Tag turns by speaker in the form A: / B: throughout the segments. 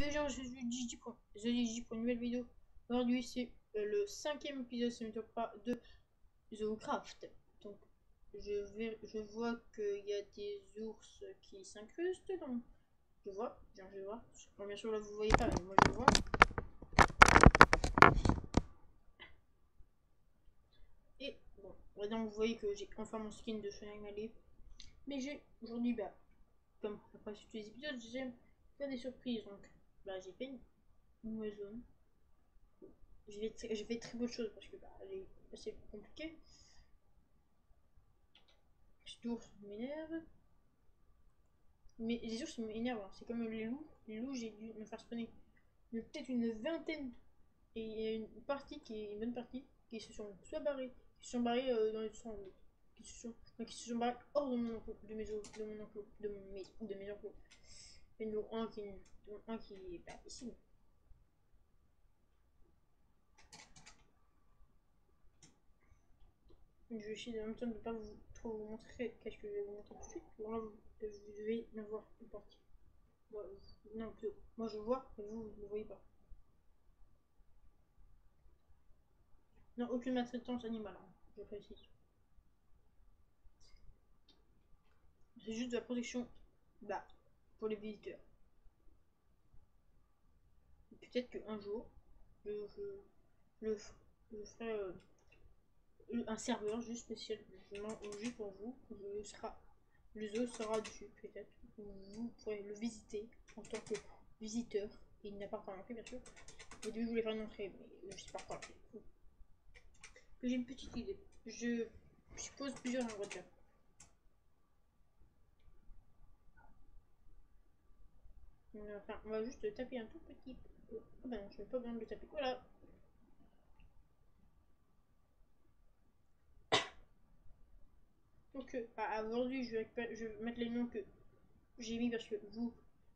A: Yo gens, je suis DJ pour une nouvelle vidéo. Aujourd'hui c'est le 5e épisode, c'est même pas de The Craft. Donc je vois qu'il y a des ours qui s'incrustent. Donc je vois, je vais voir. Bon, bien sûr là vous voyez pas, mais moi je le vois. Et bon, maintenant vous voyez que j'ai enfin mon skin de Shining Alley. Mais j'ai aujourd'hui, bah, comme après tous les épisodes, j'aime faire des surprises. Donc bah j'ai fait une nouvelle zone. J'ai fait très peu de choses parce que bah, elle est assez compliquée. Cet ours m'énerve. Mais les ours m'énervent, hein. C'est comme les loups. Les loups, j'ai dû me faire spawner peut-être une vingtaine. Et il y a une partie qui est une bonne partie qui se sont soit barrés, qui se sont barrés dans les sens qui se sont barrés hors de mon enclos, de mes enclos, de mes enclos. Et nous, un qui est bah, ici. Je vais essayer en même temps de ne pas vous trop vous montrer qu'est-ce que je vais vous montrer tout de suite. Bon, là, vous devez me voir une partie. Bon, non, plutôt. Moi je vois, mais vous ne voyez pas. Non, aucune maltraitance animale, hein, je précise. C'est juste de la protection bah, pour les visiteurs. Peut-être qu'un jour, je, je, je ferai un serveur juste spécialement juste pour vous. Le zoo sera dessus, peut-être. Vous pourrez le visiter en tant que visiteur. Il n'a pas encore entré, bien sûr. Au début, je voulais faire une entrée, mais je sais pas encore. J'ai une petite idée. Je suppose plusieurs endroits déjà. Enfin, on va juste taper un tout petit peu. Ah bah non, je vais pas besoin de le taper. Voilà. Donc, aujourd'hui, je vais mettre les noms que j'ai mis parce que vous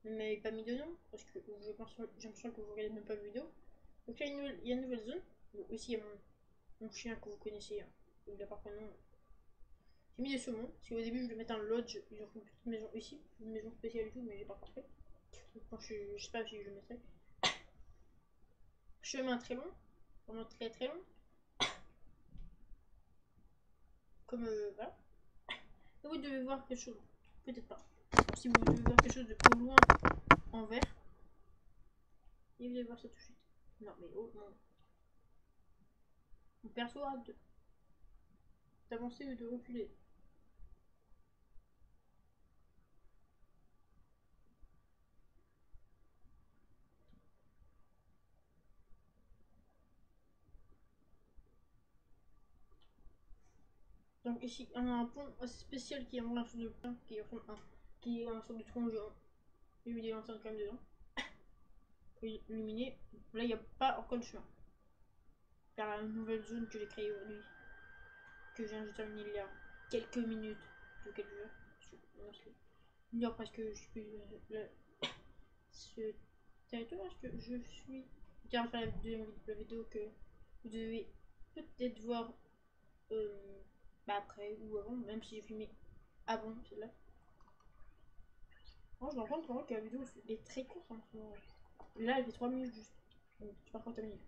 A: ne m'avez pas mis de nom. Parce que j'ai l'impression que vous regardez même pas la vidéo. Donc, là, il y a une nouvelle zone. Donc, aussi, il y a mon chien que vous connaissez. Hein. Il a pas de nom. J'ai mis des saumons. Si au début, je voulais mettre un lodge, ils ont fait une petite maison ici. Une maison spéciale et tout, mais j'ai pas encore fait. Donc, quand je sais pas si je le mettrai. Chemin très long. Vraiment très très long. Comme voilà. Et vous devez voir quelque chose. Peut-être pas. Si vous devez voir quelque chose de plus loin en vert. Et vous allez voir ça tout de suite. Non mais oh non. Mon perso a d'avancer ou de reculer. Donc ici on a un pont assez spécial qui est en sorte de plein, qui est en sorte de tronc géant. Il y a eu des lanternes quand même dedans. Illuminé. Là il n'y a pas encore de chemin. Vers la nouvelle zone que j'ai créée aujourd'hui. Que j'ai terminé il y a quelques minutes. De quelques heures. Une heure presque je suis ce territoire parce que je suis. Je vais faire la deuxième vidéo que vous devez peut-être voir bah après ou avant, même si j'ai filmé avant celle-là. Moi je me rends compte que la vidéo est très courte en ce moment. Là elle fait 3 minutes juste. Donc je vais pas terminer.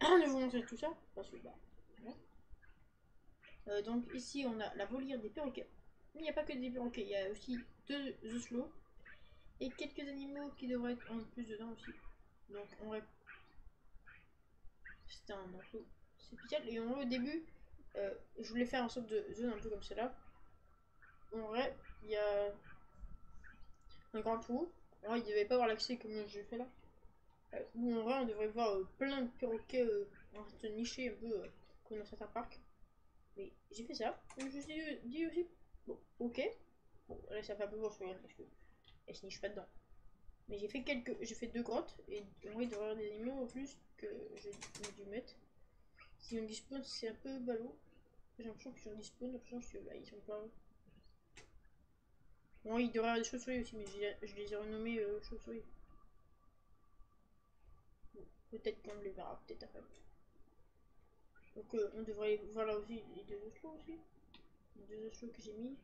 A: De vous montrer tout ça parce que bah. Voilà. Donc ici on a la volière des perroquets. Mais il n'y a pas que des perroquets, il y a aussi 2 oslots et quelques animaux qui devraient être en plus dedans aussi. Donc on va. C'était un enclos spécial. Et en vrai, au début, je voulais faire une sorte de zone un peu comme celle-là. En vrai, il y a un grand trou. En vrai, il devait pas avoir l'accès comme je fais là. Où en vrai, on devrait voir plein de perroquets en train de se nicher un peu comme dans certains parcs. Mais j'ai fait ça. Et je me suis dit aussi, bon, ok. Bon, là, ça fait un peu bon parce que elles se nichent pas dedans. Mais j'ai fait 2 grottes. Et en vrai, il devrait y avoir des animaux en plus que j'ai dû mettre. Si on dispose, c'est un peu ballot. J'ai l'impression qu'ils ont dispawn, l'impression que là, ils sont pas. Bon, il devrait y avoir des chauves-souris aussi, mais je les ai renommés chauves-souris. Bon, peut-être qu'on les verra, peut-être après. Donc, on devrait voir là aussi les 2 oslos aussi. Les 2 oslos que j'ai mis.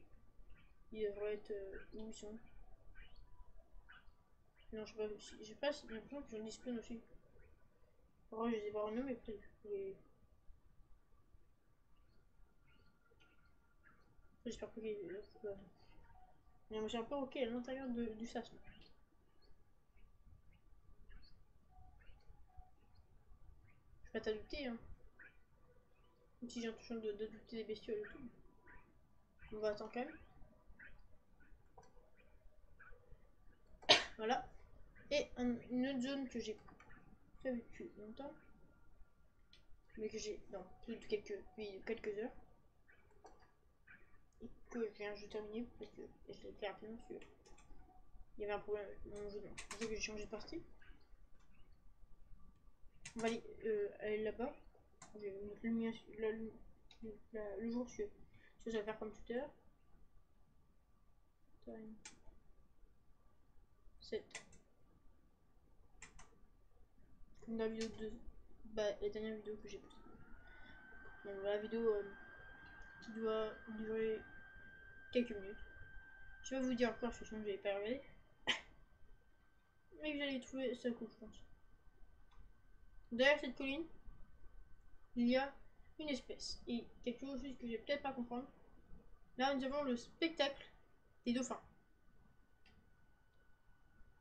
A: Ils devraient être où ils sont. Non, je sais pas, j'ai pas l'impression qu'ils ont display aussi. Alors, je les ai pas renommés, peut-être. J'espère pas qu'ils. Mais moi j'ai un peu ok à l'intérieur du sas. Je vais pas t'adopter, hein. Même si j'ai l'intention d'adopter des bestioles et tout. On va attendre quand même. Voilà. Et une autre zone que j'ai prévue depuis longtemps. Mais que j'ai dans depuis quelques heures. Et que je viens juste terminer parce que je l'ai fait rapidement parce que il y avait un problème avec mon jeu. Donc c'est que j'ai changé de partie. On va aller là-bas. Je vais mettre le jour suivant. Ce que je vais faire comme tout à l'heure. 7. Comme dans la vidéo de. Bah, la dernière vidéo que j'ai postée. Donc, la vidéo qui doit durer quelques minutes. Je vais vous dire encore, sinon je vais pas regarder. Mais vous allez trouver ça cool, je pense. Derrière cette colline, il y a une espèce. Et quelque chose que je vais peut-être pas comprendre. Là, nous avons le spectacle des dauphins.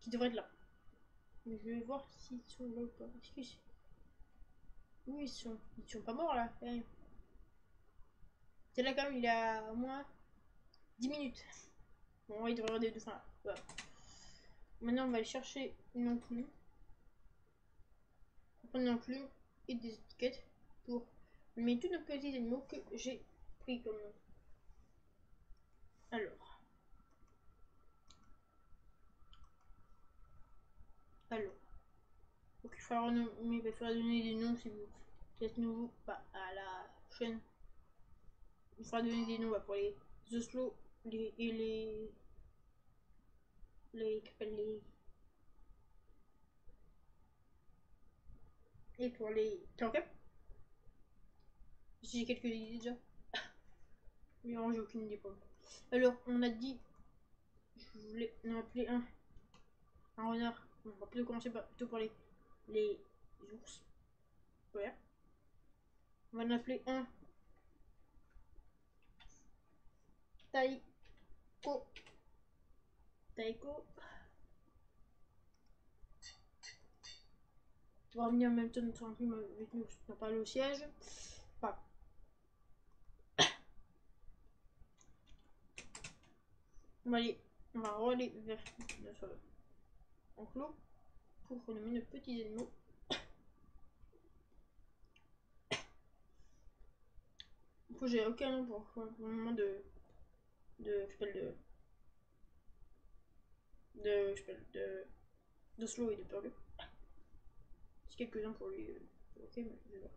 A: Qui devrait être là. Mais je vais voir s'ils sont là ou pas. Oui, ils sont pas morts là. C'est là quand même, il y a au moins 10 minutes. Bon, il devrait y avoir des dauphins là. Voilà. Maintenant, on va aller chercher une enclume. On va prendre une enclume et des étiquettes pour mettre tous nos petits animaux que j'ai pris comme. Alors. Alors. Donc, il faudra donner des noms si vous êtes nouveau à la chaîne. Il faudra donner des noms pour les oslo et et pour les tankas. J'ai quelques idées déjà. Mais alors j'ai aucune idée pour. Alors on a dit, je voulais en appeler un renard. On va plutôt commencer plutôt par les ours. Voilà. On va en appeler un Taiko. Taiko. On va revenir en même temps notre enclume avec nous. On va parler au siège. Enfin, on va aller vers notre enclos pour renommer nos petits animaux. J'ai aucun nom pour le moment d'Oslo et de Purle. C'est quelques-uns pour lui. Ok, mais je vais voir.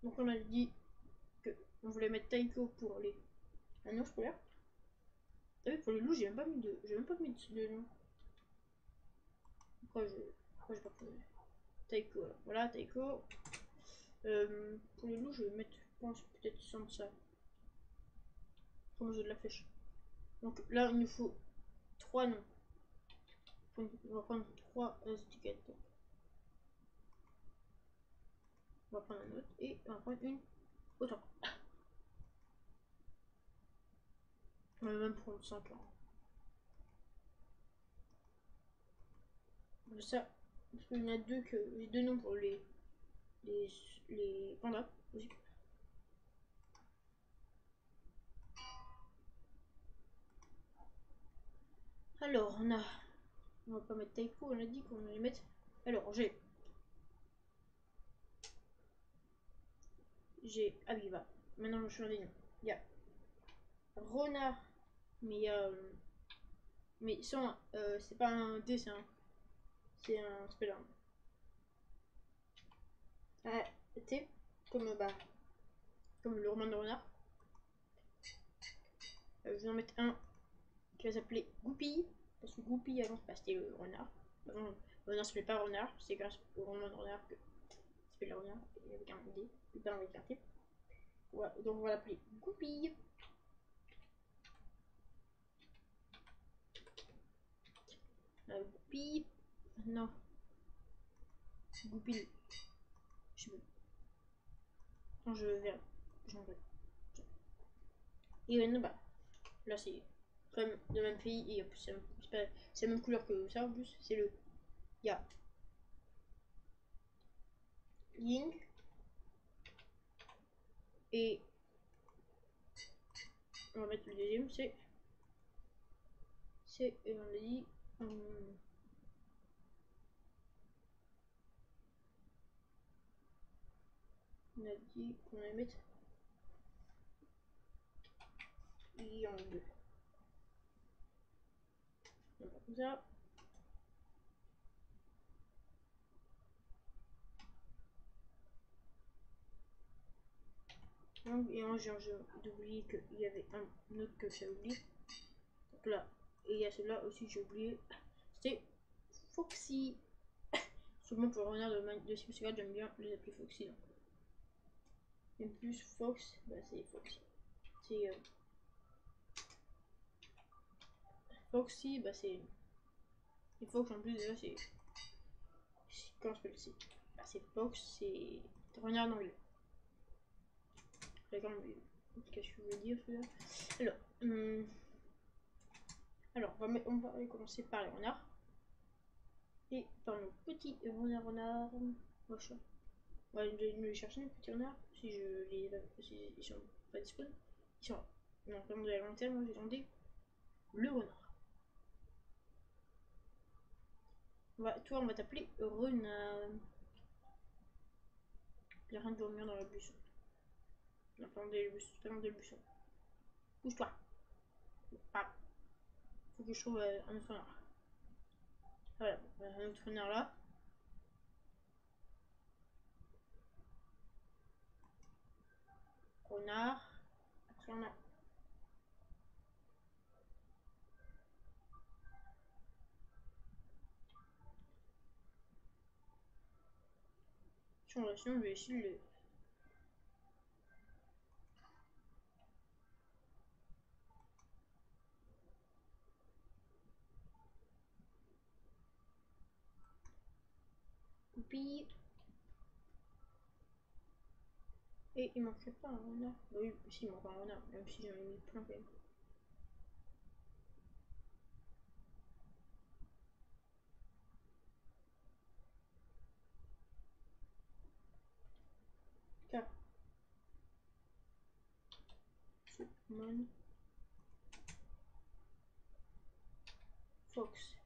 A: Donc on a dit que on voulait mettre Taiko pour les ours polaires. Ah oui, pour les loups, j'ai même pas mis de nom. Pourquoi j'ai pas trouvé Taiko, alors. Voilà, Taiko. Pour les loups, je vais mettre, je pense, peut-être sans ça. Comme jeu de la flèche. Donc là, il nous faut 3 noms. On va prendre 3 étiquettes. On va prendre un autre et on va prendre une autre. On va même prendre 5 ans. Ça, parce qu'il y en a deux que j'ai deux noms pour les pandas aussi. Alors on va pas mettre Taiko, on a dit qu'on allait mettre. Alors j'ai Aviva. Maintenant je change des noms. Il y a Renard, mais il y a mais sans c'est pas un D, c'est un spell T comme le roman de renard. Je vais en mettre un qui va s'appeler Goupille, parce que Goupille avant c'était le renard. Avant le renard s'appelait pas renard, c'est grâce au roman de renard que s'appelle le renard avec un D, plus pas avec un T. Voilà, donc on va l'appeler Goupille. Goupille. Non. Goupille. Je sais plus. Non, je verrai. J'en veux. Et bah, là c'est comme de même pays et c'est la même couleur que ça en plus. C'est le. Il y a Ying et on va mettre le deuxième, on a dit on a dit qu'on allait mettre Yang. On va comme ça. Et moi j'ai oublié qu'il y avait un autre que j'ai oublié. Donc là, et il y a celui-là aussi j'ai oublié. C'était Foxy. Souvent pour le renard de Sims, j'aime bien les appeler Foxy. Donc. Et plus Fox, bah c'est Foxy. C'est Foxy, bah c'est. Et Fox en plus déjà c'est. Comment je peux le dire? Bah, c'est Fox, c'est renard en anglais. D'accord, mais qu'est-ce que je veux dire celui-là? Alors on va commencer par les renards. Et par nos petits renards. Machin. On va les chercher, nos petits renards. Si ils sont pas disponibles. Ils sont là. Non, vraiment de la long terme, j'ai demandé le renard. Toi, on va t'appeler renard. Il n'y a rien de dormir dans la buisson. Non, pas dans le buisson. Bouge-toi. Ah. Faut que je trouve un autre renard. Voilà, un autre renard là. Renard. Après on a. Sinon, je vais essayer le. Goupille. Et il manquerait pas un renard. Bah oui, si, il manque un renard, même si j'en ai mis plein quand même. Car. Superman. Fox.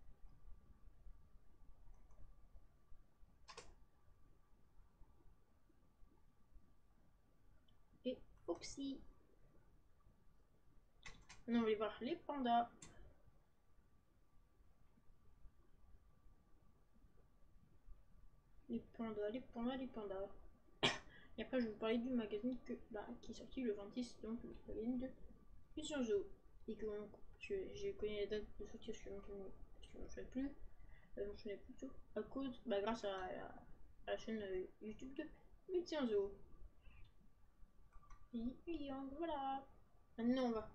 A: Et Foxy. Maintenant, on va aller voir les pandas. Les pandas, les pandas, les pandas. Et après, je vais vous parler du magazine qui est sorti le 26, donc le magazine de Mission Zoo. Et que je connais la date de sortie, je ne me souviens plus. Je ne me souviens plus tout. À cause, grâce à la chaîne YouTube de Mission Zoo. Et voilà. Maintenant, on va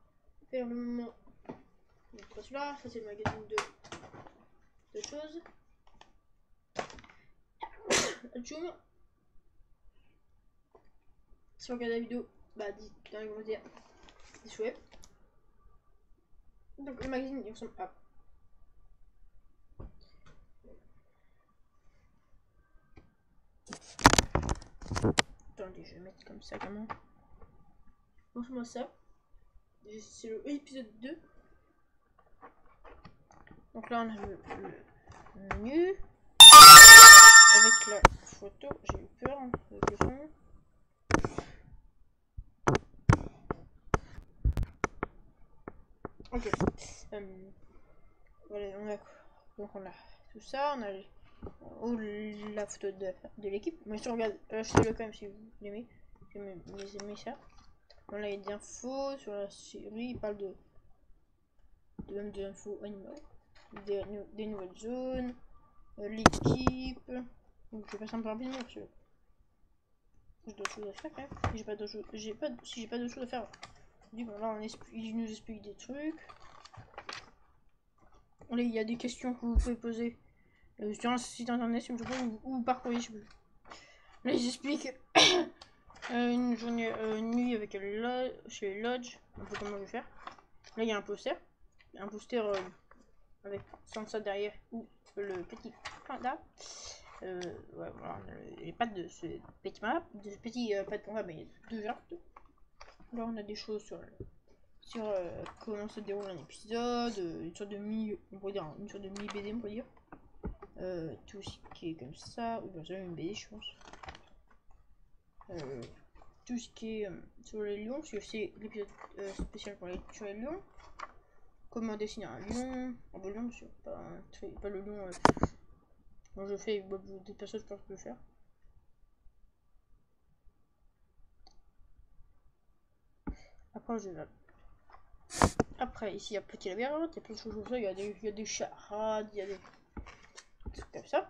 A: faire le moment. Donc, celui-là, ça c'est le magazine de choses. Tchoum. Si on regarde la vidéo, dites dans les commentaires des souhaits. Donc le magazine il ressemble à. Attendez, je vais mettre comme ça comment. Franchement ça. C'est l'épisode 2. Donc là on a le menu. Avec la photo. J'ai eu peur avec le son. Ok. Voilà, on a tout ça, on a la photo de l'équipe. Mais si on regarde, achetez-le quand même si vous l'aimez. J'ai aimé ça. On a des infos sur la série, il parle même des infos animaux, des nouvelles zones, l'équipe. Donc je vais passer un peu rapidement parce que j'ai d'autres choses à faire quand même. Si j'ai pas d'autres choses à faire. Bon là il nous explique des trucs. il y a des questions que vous pouvez poser sur un site internet, si vous voulez, ou par courrier, si vous voulez. Là, ils expliquent une journée, une nuit avec chez Lodge, un peu comment je vais faire. Là, il y a un poster avec Sansa derrière ou le petit panda. Ouais, voilà, les pattes de ce petit map, de ce petit pas de panda, mais deux jambes. Là, on a des choses sur comment se déroule un épisode, une sorte de mini, on pourrait dire, une sorte de mini BD, on pourrait dire. Tout ce qui est comme ça, ou bien c'est une BD, je pense. Tout ce qui est sur les lions, parce que c'est l'épisode spécial sur les lions. Comment dessiner un lion, un beau lion, monsieur, pas le lion. Moi je fais des personnes, je pense que je peux le faire. Après, Après, ici, il y a petit labyrinthe, il y a plein de choses comme ça, il y a des charades, il y a des trucs comme ça.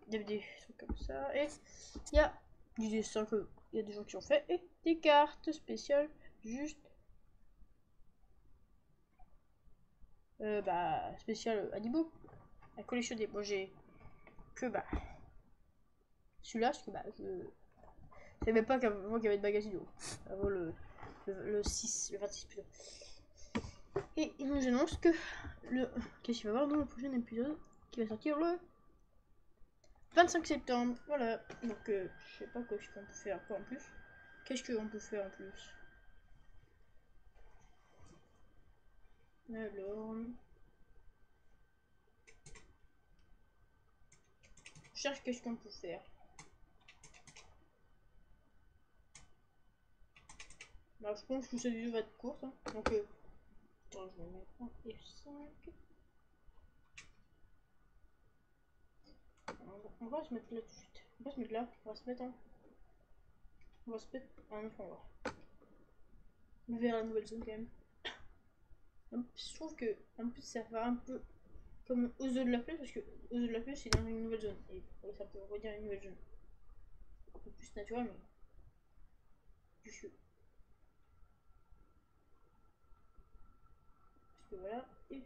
A: Il y a des trucs comme ça, et il y a du dessin que il y a des gens qui ont fait, et des cartes spéciales, juste spécial Haribo, à collectionner. Moi j'ai que celui-là, parce que je savais pas qu'avant qu'il y avait de magazine avant le 6, le 26 plutôt. Et il nous annonce que qu'est-ce qu'il va y avoir dans le prochain épisode qui va sortir le 25 septembre. Voilà. Donc je sais pas quoi qu'on peut faire en plus. Qu'est-ce qu'on peut faire en plus? Alors, je cherche qu'est-ce qu'on peut faire. Bah, je pense que cette vidéo va être courte. Hein. Donc, attends, je vais mettre en F5. On va se mettre là tout de suite. On va se mettre là. On va se mettre en. On va se mettre à un autre endroit. Vers la nouvelle zone quand même. Je trouve que en plus ça va un peu comme aux œufs de la flèche parce que aux œufs de la flèche c'est dans une nouvelle zone et ça peut redire une nouvelle zone. Un peu plus naturel mais plus chaud. Parce que voilà. Et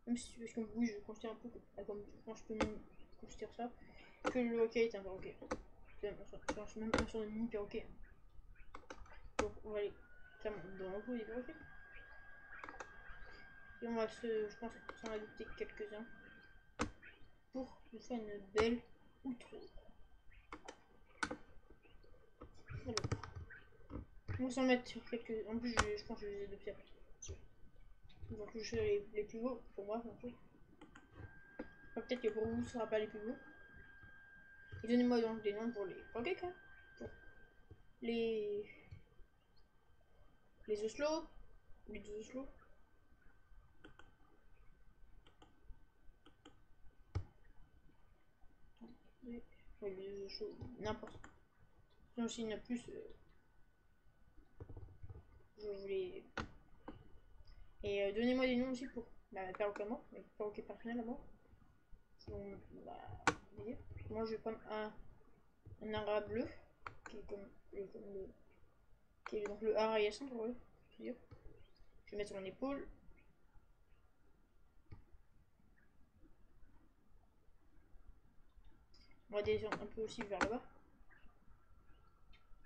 A: même si parce que oui je considère un peu comme quand je peux même considérer ça que le hockey est un perroquet. C'est même un sort de mini perroquet. Donc on va aller clairement dans l'eau des perroquets. Et on va je pense s'en adopter quelques-uns pour nous faire une belle outro. Voilà. On va s'en mettre sur quelques. En plus, je pense que je les ai adoptés après. Donc, je suis les plus beaux pour moi, bien sûr. Enfin, peut-être que pour vous, ce sera pas les plus beaux. Et donnez-moi donc des noms pour les pancakes, hein. Pour les. Les oslos. Les deux oslos. Oui, les oslos. N'importe. Sinon, s'il y en a plus, je voulais. Et donnez-moi des noms aussi pour ma perroquet à moi, mes perroquets personnels à moi. Donc, moi, je vais prendre un arabe bleu, qui est comme le qui est donc le Arayassin pour eux. Je vais mettre sur mon épaule. On va descendre un peu aussi vers là-bas.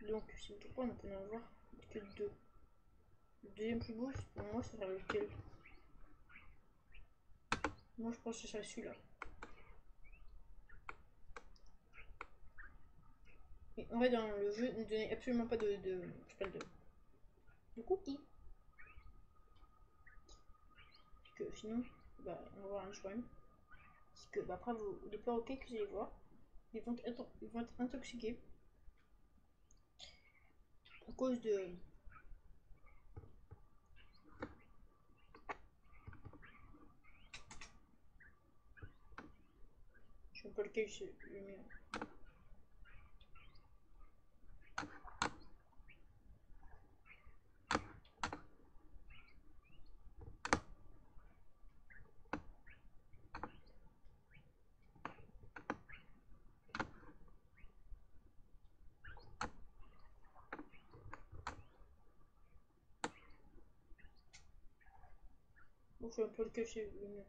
A: Donc, si on ne peut en avoir que deux. Le deuxième plus beau, pour moi, ce sera lequel? Moi, je pense que ce sera celui-là. Et en fait, dans le jeu, ne donnez absolument pas de cookies. Parce que sinon, on va avoir un problème. Parce que après, les perroquets que vous allez voir, ils vont être intoxiqués à cause de. Je sais pas lequel c'est le mieux. Bon, je sais pas lequel c'est le mieux.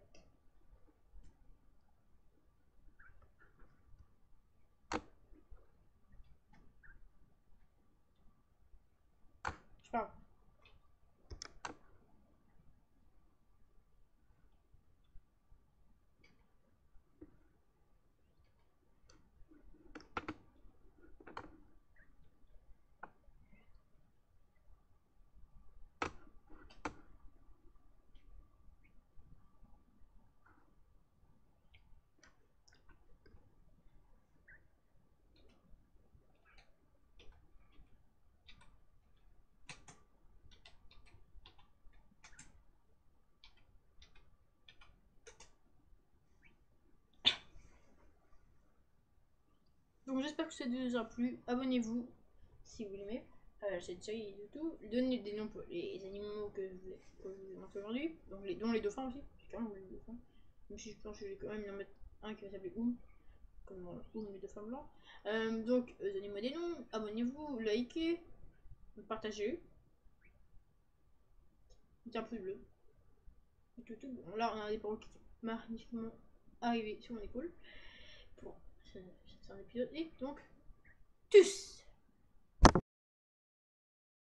A: Donc j'espère que cette vidéo vous a plu. Abonnez-vous si vous l'aimez. Cette série et tout. Donnez des noms pour les animaux que je vous ai montré aujourd'hui. Dont les dauphins aussi. J'ai quand même oublié les dauphins. Même si je pense que je vais quand même en mettre un qui va s'appeler Oum. Comme Oum les dauphins blancs. Donc donnez-moi des noms. Abonnez-vous, likez, partagez. Mettez un pouce bleu. Et tout. Bon, là on a des paroles qui sont magnifiquement arrivées sur mon épaule. Pour un épisode. Et donc, tchuss!